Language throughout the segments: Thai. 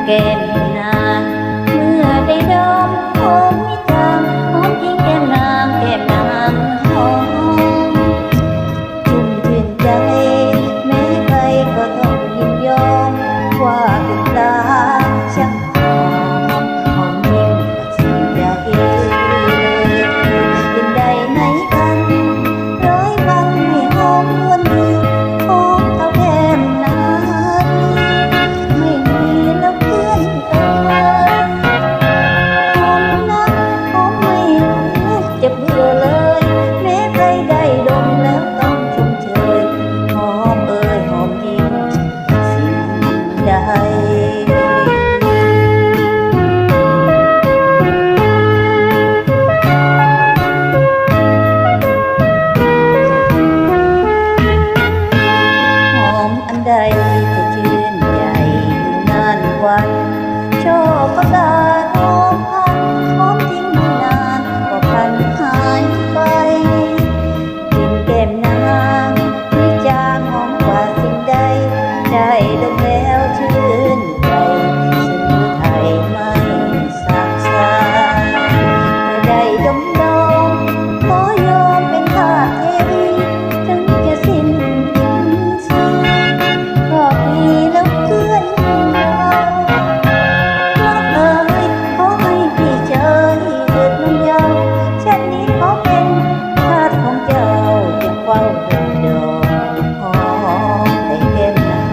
แก้มนางเมื่อได้ดมหอมมิจางหอมจริงแก้มนางแก้มนางหอมชุ่มชื่นใจแม้ใครก็ต้องยินยอมว่าเป็นตาชักหอมหอมยิ่งกว่าสิ่งใดสิ่งใดไหนกันร้อยพันไม่หอมล้วนดีหอมเท่าแก้มนางไม่มีแล้วเพื่อนกันหอมนักหอมไม่รู้จะเบื่อเลยแม้ใครได้ดมแล้วต้องชมเชยหอมเอ่ยหอมยิ่งสิ่งใดหอมอันใดจะชื่นใจอยู่นานวันชอบประกาศหอมพันหอมจริงไม่นานก็พันหายไปกลิ่นแก้มนางไม่จางหอมกว่าสิ่งใดได้ดมแล้วชื่นใจซึ่งไทยไม่สางสาได้ดมดมขอยอมเป็นทาสเทวีถึงจะสิ้นชีก็มีแล้วเพื่อนเรารักเอ่ยขอให้พี่เจอเกิดน้ำยาวเช่นนี้ขอเป็นทาสของเจ้าจะเฝ้าดอกหอมแต่แก้มนาง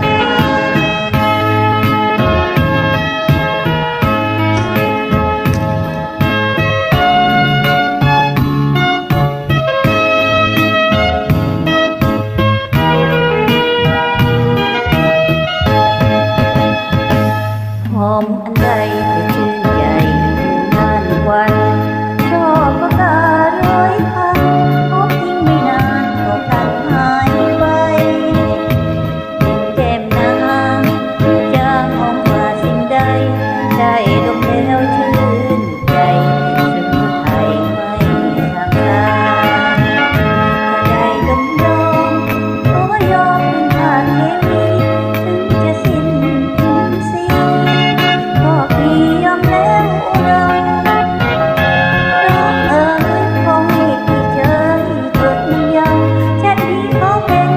หอมอันใดจะชื่นใจอยู่นานวันชอบประกาศร้อยพันหอมทิ้งไม่นานก็พลันหายไปกลิ่นแก้มนางจางหอมกว่าสิ่งใดได้ดมแล้วชื่นใจซึ่งไทยไม่สางสาได้ดมดมขอยอมเป็นทาสเทวีถึงจะสิ้นสีก็พี่ยอมแล้วเรารักเอ่ยขอให้พี่เจอเกิดมันยาวชาตินี้ขอเป็น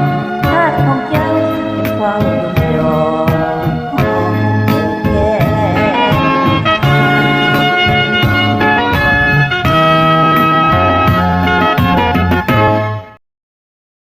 ทาสของเจ้าเป็นความยอม